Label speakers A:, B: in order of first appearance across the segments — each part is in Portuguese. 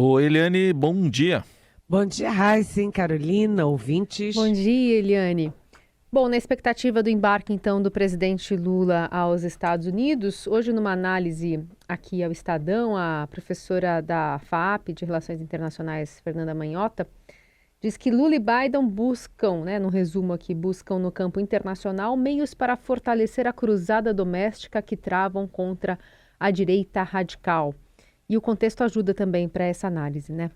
A: Ô, Eliane, bom dia.
B: Bom dia, Raíssen, Carolina, ouvintes.
C: Bom dia, Eliane. Bom, na expectativa do embarque, então, do presidente Lula aos Estados Unidos, hoje numa análise aqui ao Estadão, a professora da FAP, de Relações Internacionais, Fernanda Manhota, diz que Lula e Biden buscam, no resumo aqui, buscam no campo internacional meios para fortalecer a cruzada doméstica que travam contra a direita radical. E o contexto ajuda também para essa análise, né?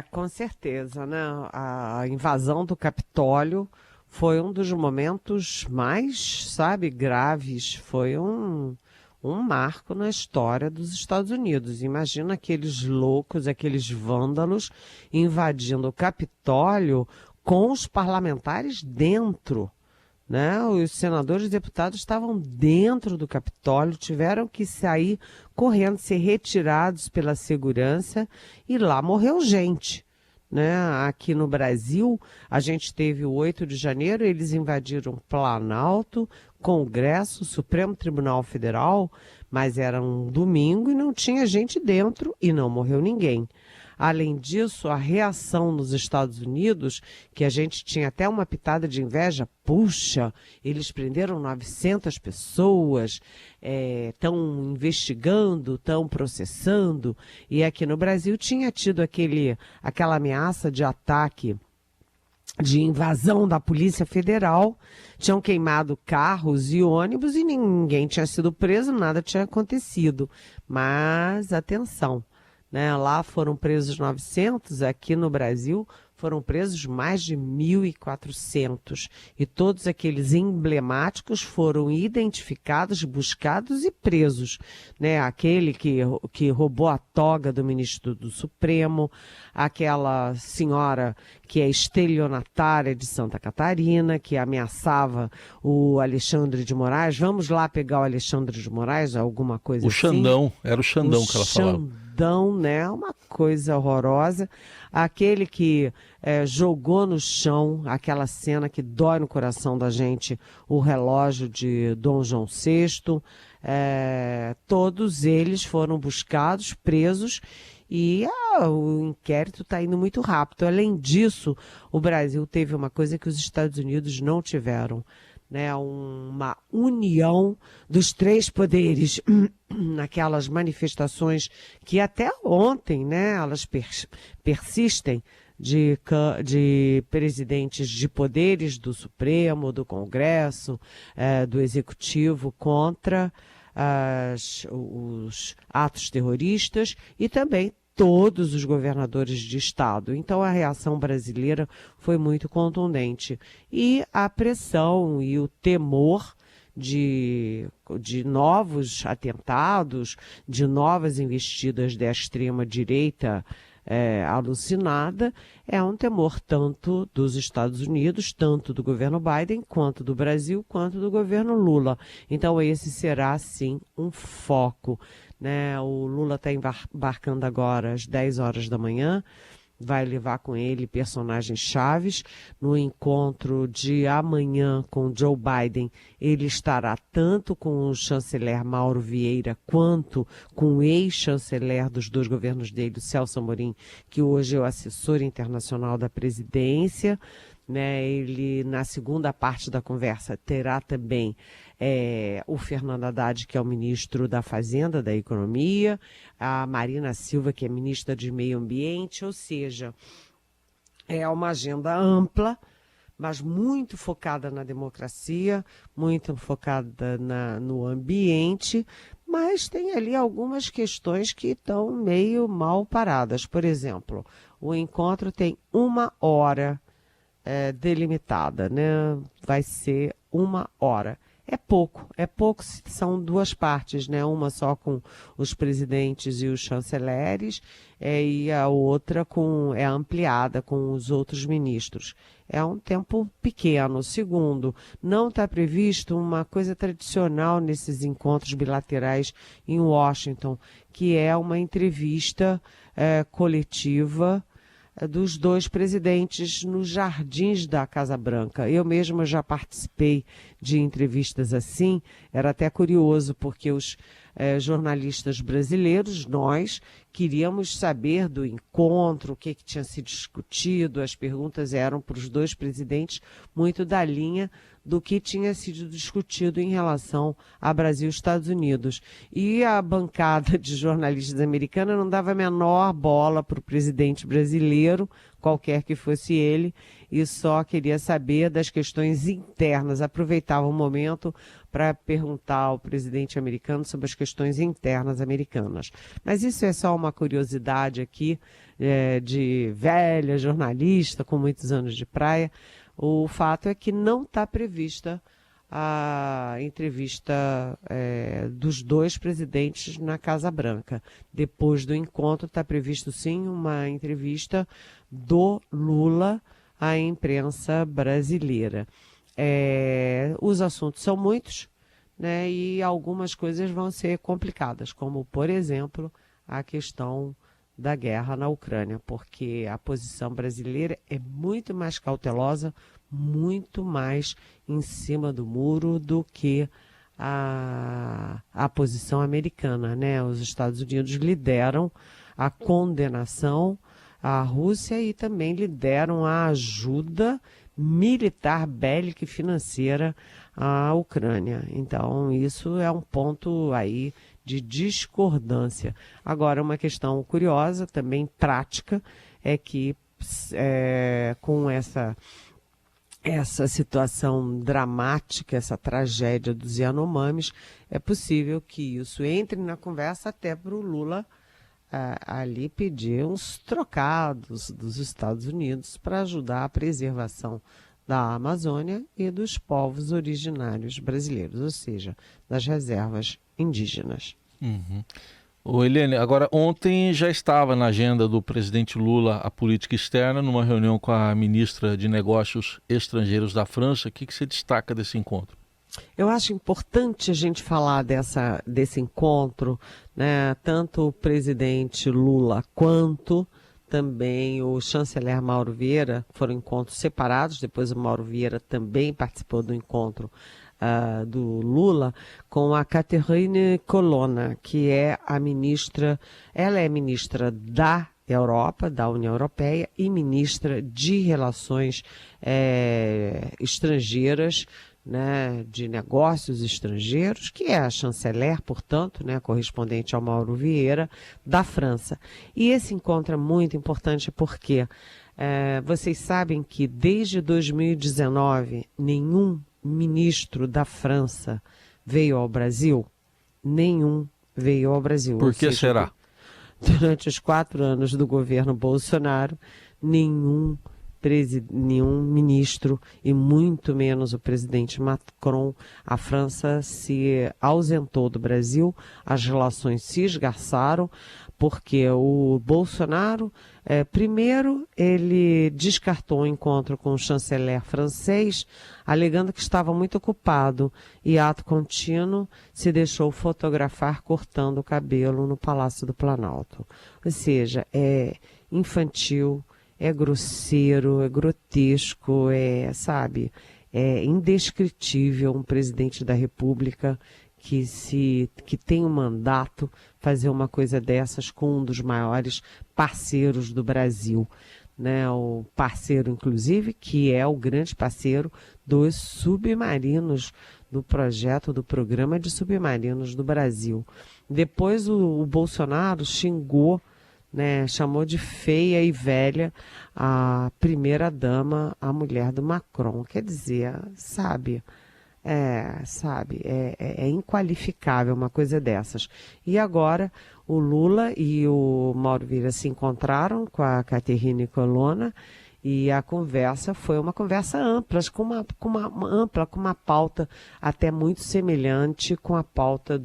B: Com certeza, né? A invasão do Capitólio foi um dos momentos mais, graves. Foi um marco na história dos Estados Unidos. Imagina aqueles loucos, aqueles vândalos invadindo o Capitólio com os parlamentares dentro, né? Os senadores e deputados estavam dentro do Capitólio, tiveram que sair correndo, ser retirados pela segurança, e lá morreu gente, né? Aqui no Brasil, a gente teve o 8 de janeiro, eles invadiram Planalto, Congresso, Supremo Tribunal Federal, mas era um domingo e não tinha gente dentro e não morreu ninguém. Além disso, a reação nos Estados Unidos, que a gente tinha até uma pitada de inveja, puxa, eles prenderam 900 pessoas, estão investigando, estão processando, e aqui no Brasil tinha tido aquela ameaça de ataque, de invasão da Polícia Federal, tinham queimado carros e ônibus e ninguém tinha sido preso, nada tinha acontecido. Mas, atenção, né? Lá foram presos 900, aqui no Brasil foram presos mais de 1.400. E todos aqueles emblemáticos foram identificados, buscados e presos, né? Aquele que roubou a toga do ministro do Supremo, aquela senhora que é estelionatária de Santa Catarina, que ameaçava o Alexandre de Moraes. Vamos lá pegar o Alexandre de Moraes, alguma coisa
A: O
B: assim.
A: Xandão, era o Xandão que ela falava.
B: Né? Uma coisa horrorosa. Aquele que jogou no chão, aquela cena que dói no coração da gente, o relógio de Dom João VI. Todos eles foram buscados, presos, e o inquérito está indo muito rápido. Além disso, o Brasil teve uma coisa que os Estados Unidos não tiveram, né, uma união dos três poderes naquelas manifestações que até ontem, né, elas persistem, de presidentes de poderes do Supremo, do Congresso, do Executivo contra os atos terroristas, e também todos os governadores de estado. Então a reação brasileira foi muito contundente. E a pressão e o temor de novos atentados, de novas investidas da extrema-direita alucinada, é um temor tanto dos Estados Unidos, tanto do governo Biden, quanto do Brasil, quanto do governo Lula. Então esse será, sim, um foco, né? O Lula está embarcando agora às 10 horas da manhã, vai levar com ele personagens chaves. No encontro de amanhã com Joe Biden, ele estará tanto com o chanceler Mauro Vieira quanto com o ex-chanceler dos dois governos dele, o Celso Amorim, que hoje é o assessor internacional da presidência, né? Ele, na segunda parte da conversa, terá também o Fernando Haddad, que é o ministro da Fazenda, da Economia, a Marina Silva, que é ministra de Meio Ambiente, ou seja, é uma agenda ampla, mas muito focada na democracia, muito focada no ambiente, mas tem ali algumas questões que estão meio mal paradas. Por exemplo, o encontro tem 1 hora delimitada, né? Vai ser 1 hora. É pouco, são duas partes, né? Uma só com os presidentes e os chanceleres, e a outra é ampliada com os outros ministros. É um tempo pequeno. Segundo, não está previsto uma coisa tradicional nesses encontros bilaterais em Washington, que é uma entrevista coletiva dos dois presidentes nos jardins da Casa Branca. Eu mesma já participei de entrevistas assim, era até curioso, porque os jornalistas brasileiros, nós, queríamos saber do encontro, o que tinha sido discutido. As perguntas eram para os dois presidentes muito da linha do que tinha sido discutido em relação a Brasil e Estados Unidos. E a bancada de jornalistas americana não dava a menor bola para o presidente brasileiro, qualquer que fosse ele, e só queria saber das questões internas. Aproveitava o momento para perguntar ao presidente americano sobre as questões internas americanas. Mas isso é só uma curiosidade aqui de velha jornalista com muitos anos de praia. O fato é que não está prevista a entrevista dos dois presidentes na Casa Branca. Depois do encontro está previsto sim uma entrevista do Lula à imprensa brasileira. Os assuntos são muitos, né, e algumas coisas vão ser complicadas, como, por exemplo, a questão da guerra na Ucrânia, porque a posição brasileira é muito mais cautelosa, muito mais em cima do muro do que a posição americana, né? Os Estados Unidos lideram a condenação à Rússia e também lideram a ajuda militar, bélica e financeira à Ucrânia. Então, isso é um ponto aí de discordância. Agora, uma questão curiosa, também prática, é que com essa situação dramática, essa tragédia dos Yanomamis, é possível que isso entre na conversa até para o Lula ali pedir uns trocados dos Estados Unidos para ajudar a preservação da Amazônia e dos povos originários brasileiros, ou seja, das reservas indígenas.
A: Uhum. Ô, Helene, agora ontem já estava na agenda do presidente Lula a política externa, numa reunião com a ministra de Negócios Estrangeiros da França. O que você destaca desse encontro?
B: Eu acho importante a gente falar desse encontro, né? Tanto o presidente Lula quanto também o chanceler Mauro Vieira foram encontros separados. Depois o Mauro Vieira também participou do encontro do Lula com a Catherine Colonna, que é a ministra, ela é ministra da Europa, da União Europeia, e ministra de Relações Estrangeiras, né, de Negócios Estrangeiros, que é a chanceler, portanto, né, correspondente ao Mauro Vieira, da França. E esse encontro é muito importante porque vocês sabem que desde 2019 nenhum ministro da França veio ao Brasil? Nenhum veio ao Brasil.
A: Por que será?
B: Durante os 4 anos do governo Bolsonaro, nenhum ministro, e muito menos o presidente Macron, a França se ausentou do Brasil, as relações se esgarçaram, porque o Bolsonaro, primeiro, ele descartou o encontro com o chanceler francês, alegando que estava muito ocupado, e ato contínuo se deixou fotografar cortando o cabelo no Palácio do Planalto. Ou seja, é infantil, é grosseiro, é grotesco, é indescritível um presidente da República que tem um mandato fazer uma coisa dessas com um dos maiores parceiros do Brasil, né? O parceiro, inclusive, que é o grande parceiro dos submarinos, do projeto, do programa de submarinos do Brasil. Depois o Bolsonaro xingou, né, chamou de feia e velha a primeira-dama, a mulher do Macron. Quer dizer, é inqualificável uma coisa dessas. E agora o Lula e o Mauro Vieira se encontraram com a Catherine Colonna e a conversa foi uma conversa ampla, com uma pauta até muito semelhante com a pauta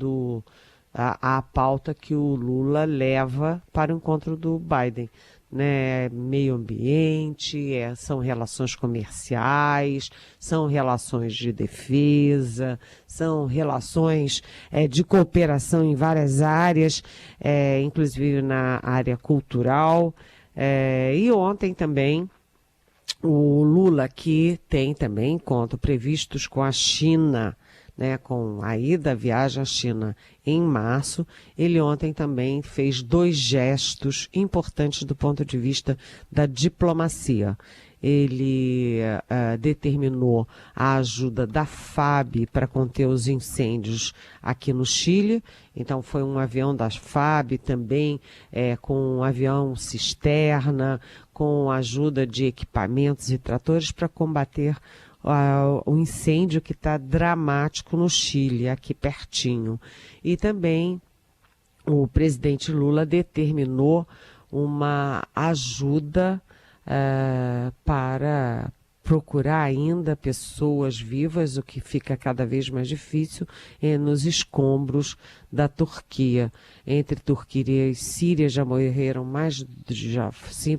B: a pauta que o Lula leva para o encontro do Biden, né? Meio ambiente, são relações comerciais, são relações de defesa, são relações de cooperação em várias áreas, inclusive na área cultural. E ontem também o Lula, que tem também encontros previstos com a China, né, com a ida à viagem à China em março. Ele ontem também fez 2 gestos importantes do ponto de vista da diplomacia. Ele determinou a ajuda da FAB para conter os incêndios aqui no Chile. Então foi um avião da FAB também, com um avião cisterna, com a ajuda de equipamentos e tratores para combater o incêndio que está dramático no Chile, aqui pertinho. E também o presidente Lula determinou uma ajuda para procurar ainda pessoas vivas, o que fica cada vez mais difícil, nos escombros da Turquia. Entre Turquia e Síria já morreram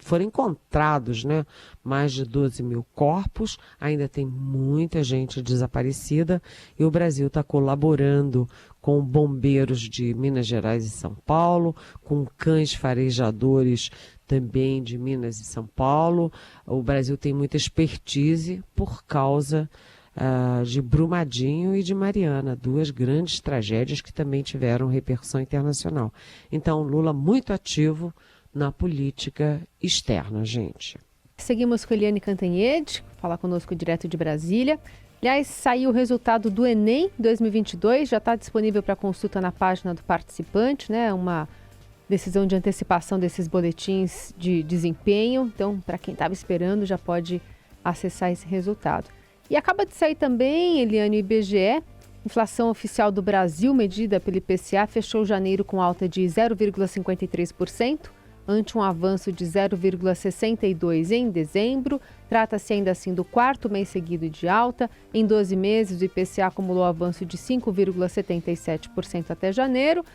B: foram encontrados, né, mais de 12 mil corpos, ainda tem muita gente desaparecida e o Brasil está colaborando com bombeiros de Minas Gerais e São Paulo, com cães farejadores também de Minas e São Paulo. O Brasil tem muita expertise por causa de Brumadinho e de Mariana, 2 grandes tragédias que também tiveram repercussão internacional. Então, Lula muito ativo na política externa, gente.
C: Seguimos com Eliane Cantanhede, falar conosco direto de Brasília. Aliás, saiu o resultado do Enem 2022, já está disponível para consulta na página do participante, né? Uma decisão de antecipação desses boletins de desempenho. Então, para quem estava esperando, já pode acessar esse resultado. E acaba de sair também, Eliane, o IBGE. Inflação oficial do Brasil, medida pelo IPCA, fechou janeiro com alta de 0,53%, ante um avanço de 0,62% em dezembro. Trata-se ainda assim do 4º mês seguido de alta. Em 12 meses, o IPCA acumulou avanço de 5,77% até janeiro.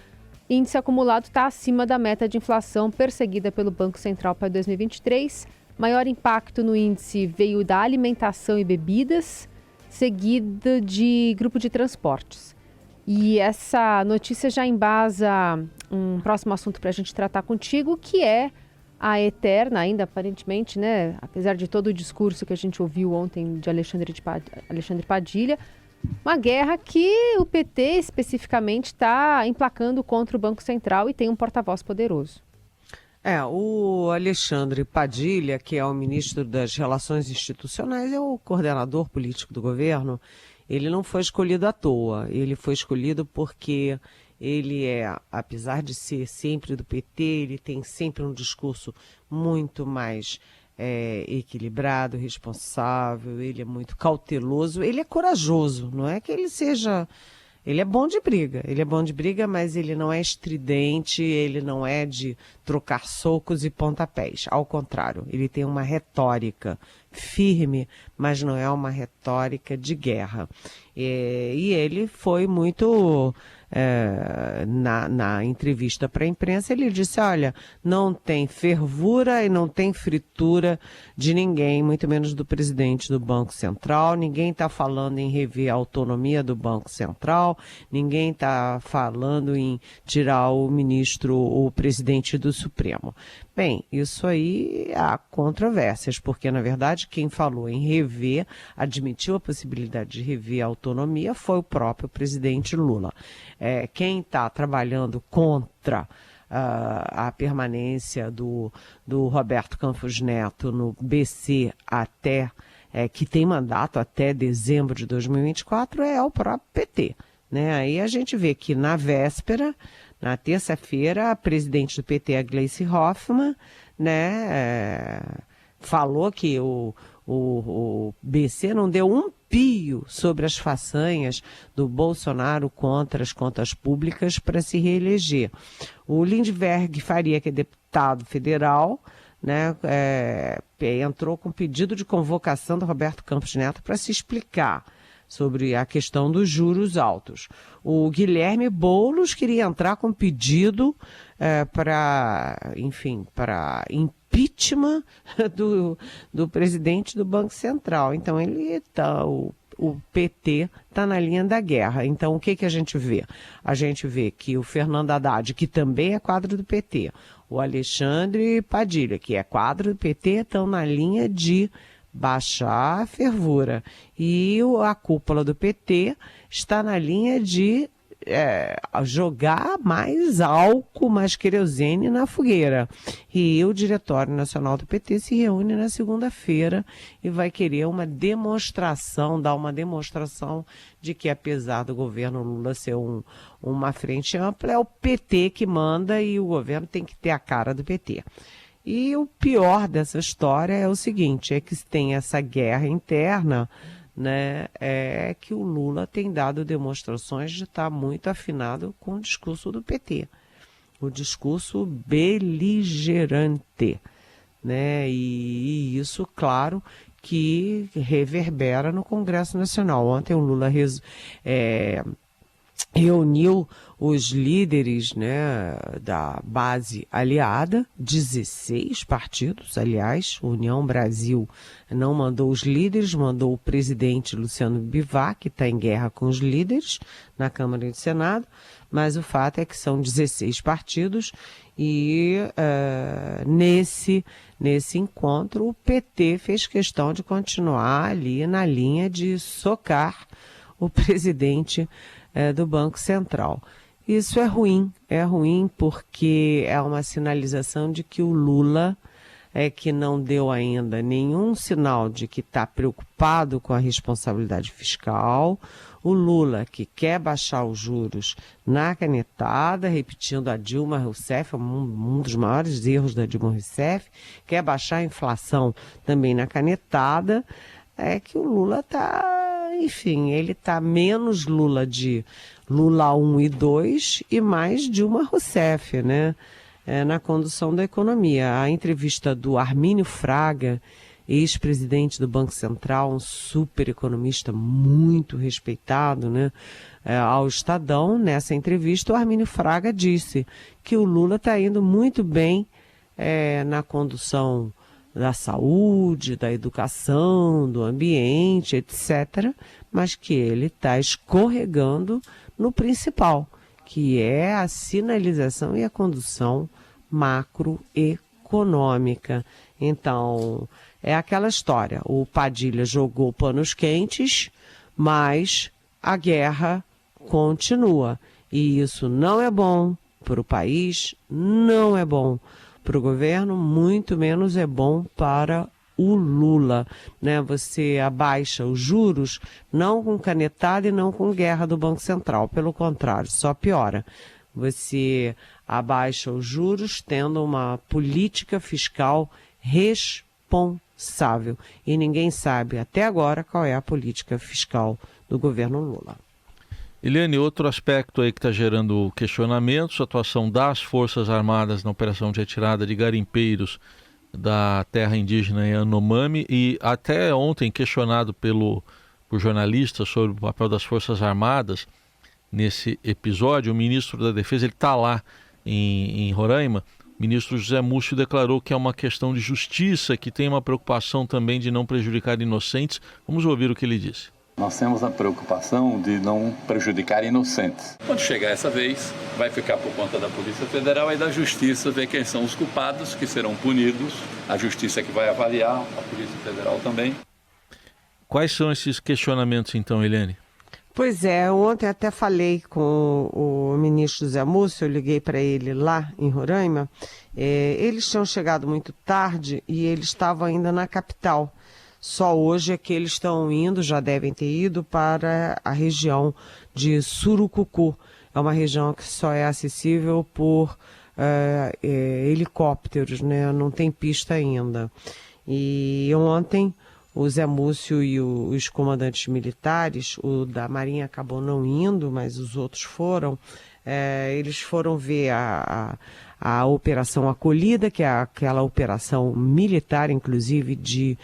C: Índice acumulado está acima da meta de inflação perseguida pelo Banco Central para 2023. Maior impacto no índice veio da alimentação e bebidas, seguida de grupo de transportes. E essa notícia já embasa um próximo assunto para a gente tratar contigo, que é a eterna, ainda aparentemente, né, apesar de todo o discurso que a gente ouviu ontem de Alexandre Padilha, uma guerra que o PT especificamente está emplacando contra o Banco Central e tem um porta-voz poderoso.
B: O Alexandre Padilha, que é o ministro das Relações Institucionais, é o coordenador político do governo. Ele não foi escolhido à toa, ele foi escolhido porque ele apesar de ser sempre do PT, ele tem sempre um discurso muito mais equilibrado, responsável, ele é muito cauteloso, ele é corajoso, não é que ele seja... Ele é bom de briga, mas ele não é estridente, ele não é de trocar socos e pontapés. Ao contrário, ele tem uma retórica firme, mas não é uma retórica de guerra. E ele foi muito... na entrevista para a imprensa, ele disse, olha, não tem fervura e não tem fritura de ninguém, muito menos do presidente do Banco Central, ninguém está falando em rever a autonomia do Banco Central, ninguém está falando em tirar o presidente do Supremo. Bem, isso aí há controvérsias, porque na verdade quem falou em rever, admitiu a possibilidade de rever a autonomia foi o próprio presidente Lula. Quem está trabalhando contra a permanência do Roberto Campos Neto no BC que tem mandato até dezembro de 2024 é o próprio PT. Né? Aí a gente vê que na véspera, na terça-feira, a presidente do PT, a Gleice Hoffmann, né, falou que o BC não deu um pio sobre as façanhas do Bolsonaro contra as contas públicas para se reeleger. O Lindbergh Faria, que é deputado federal, né, entrou com pedido de convocação do Roberto Campos Neto para se explicar sobre a questão dos juros altos. O Guilherme Boulos queria entrar com pedido para impeachment do presidente do Banco Central. Então, o PT está na linha da guerra. Então, o que a gente vê? A gente vê que o Fernando Haddad, que também é quadro do PT, o Alexandre Padilha, que é quadro do PT, estão na linha de baixar a fervura. E a cúpula do PT está na linha de jogar mais álcool, mais querosene na fogueira. E o Diretório Nacional do PT se reúne na segunda-feira e vai querer dar uma demonstração de que, apesar do governo Lula ser uma frente ampla, é o PT que manda e o governo tem que ter a cara do PT. E o pior dessa história é o seguinte, é que tem essa guerra interna, né, é que o Lula tem dado demonstrações de estar muito afinado com o discurso do PT, o discurso beligerante, né, e isso, claro, que reverbera no Congresso Nacional. Ontem o Lula reuniu os líderes, né, da base aliada, 16 partidos, aliás, União Brasil não mandou os líderes, mandou o presidente Luciano Bivar, que está em guerra com os líderes na Câmara e no Senado, mas o fato é que são 16 partidos e nesse encontro o PT fez questão de continuar ali na linha de socar o presidente do Banco Central. Isso é ruim porque é uma sinalização de que o Lula que não deu ainda nenhum sinal de que está preocupado com a responsabilidade fiscal, o Lula que quer baixar os juros na canetada, repetindo a Dilma Rousseff, um dos maiores erros da Dilma Rousseff, quer baixar a inflação também na canetada, é que o Lula está, enfim, ele está menos Lula de Lula 1 e 2 e mais Dilma Rousseff, né? Na condução da economia. A entrevista do Armínio Fraga, ex-presidente do Banco Central, um super economista muito respeitado, né? Ao Estadão, nessa entrevista, o Armínio Fraga disse que o Lula está indo muito bem na condução da saúde, da educação, do ambiente, etc., mas que ele está escorregando no principal, que é a sinalização e a condução macroeconômica. Então, é aquela história, o Padilha jogou panos quentes, mas a guerra continua. E isso não é bom para o país, não é bom para o governo, muito menos é bom para o Lula, né? Você abaixa os juros não com canetada e não com guerra do Banco Central, pelo contrário, só piora. Você abaixa os juros tendo uma política fiscal responsável. E ninguém sabe até agora qual é a política fiscal do governo Lula.
A: Eliane, outro aspecto aí que está gerando questionamentos, a atuação das Forças Armadas na operação de retirada de garimpeiros da terra indígena Yanomami, e até ontem questionado por jornalistas sobre o papel das Forças Armadas nesse episódio, o ministro da Defesa, ele está lá em Roraima, o ministro José Múcio declarou que é uma questão de justiça, que tem uma preocupação também de não prejudicar inocentes. Vamos ouvir o que ele disse.
D: Nós temos a preocupação de não prejudicar inocentes. Quando chegar essa vez, vai ficar por conta da Polícia Federal e da Justiça ver quem são os culpados, que serão punidos. A Justiça que vai avaliar, a Polícia Federal também.
A: Quais são esses questionamentos então, Eliane?
B: Pois é, ontem até falei com o ministro Zé Múcio, eu liguei para ele lá em Roraima. Eles tinham chegado muito tarde e eles estavam ainda na capital. Só hoje é que eles estão indo, já devem ter ido, para a região de Surucucu. É uma região que só é acessível por helicópteros, né? Não tem pista ainda. E ontem o Zé Múcio e os comandantes militares, o da Marinha acabou não indo, mas os outros foram, eles foram ver a Operação Acolhida, que é aquela operação militar, inclusive, de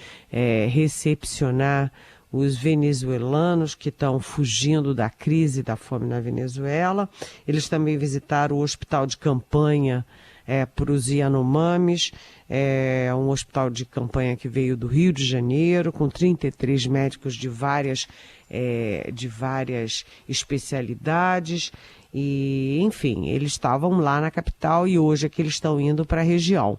B: recepcionar os venezuelanos que estão fugindo da crise e da fome na Venezuela. Eles também visitaram o hospital de campanha para os Yanomamis, um hospital de campanha que veio do Rio de Janeiro, com 33 médicos de várias especialidades. E, enfim, eles estavam lá na capital e hoje é que eles estão indo para a região.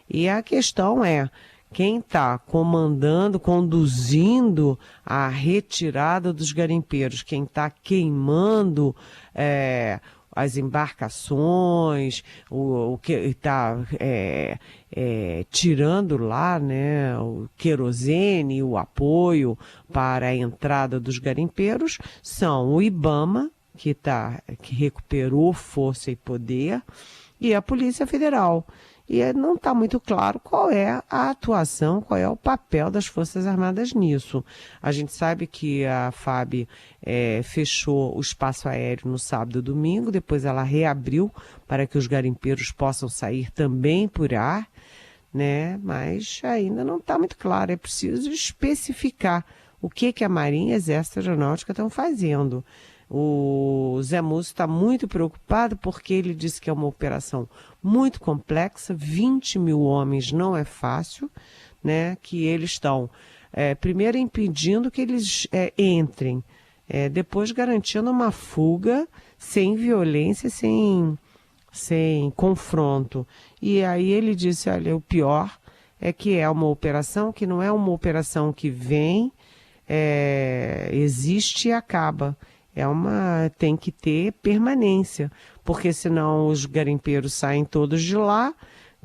B: E a questão é Quem está comandando, conduzindo a retirada dos garimpeiros, quem está queimando as embarcações, o que está tirando lá, né, o querosene, o apoio para a entrada dos garimpeiros, são o IBAMA, que recuperou força e poder, e a Polícia Federal. E não está muito claro qual é a atuação, qual é o papel das Forças Armadas nisso. A gente sabe que a FAB fechou o espaço aéreo no sábado e domingo, depois ela reabriu para que os garimpeiros possam sair também por ar, né? Mas ainda não está muito claro, é preciso especificar o que a Marinha e Exército e Aeronáutica estão fazendo. O Zé Múcio está muito preocupado porque ele disse que é uma operação muito complexa, 20 mil homens não é fácil, né? Que eles estão, primeiro, impedindo que eles entrem, depois garantindo uma fuga sem violência, sem confronto. E aí ele disse, olha, o pior é que é uma operação que não é uma operação que vem, existe e acaba. Tem que ter permanência, porque senão os garimpeiros saem todos de lá,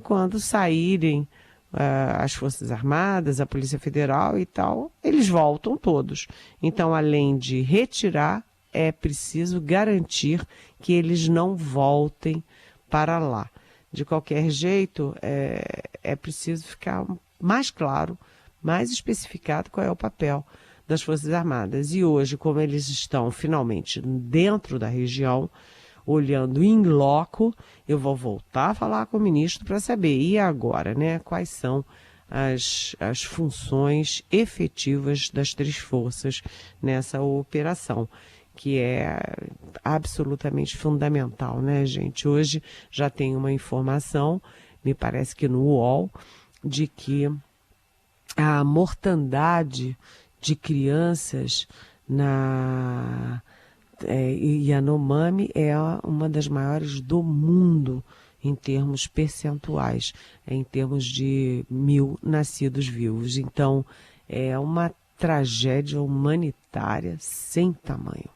B: quando saírem as Forças Armadas, a Polícia Federal e tal, eles voltam todos. Então, além de retirar, é preciso garantir que eles não voltem para lá. De qualquer jeito, é preciso ficar mais claro, mais especificado qual é o papel das Forças Armadas. E hoje, como eles estão finalmente dentro da região, olhando in loco, eu vou voltar a falar com o ministro para saber, e agora, né, quais são as funções efetivas das três forças nessa operação, que é absolutamente fundamental, né, gente? Hoje já tem uma informação, me parece que no UOL, de que a mortandade de crianças na Yanomami é uma das maiores do mundo em termos percentuais, em termos de 1.000 nascidos vivos. Então, é uma tragédia humanitária sem tamanho.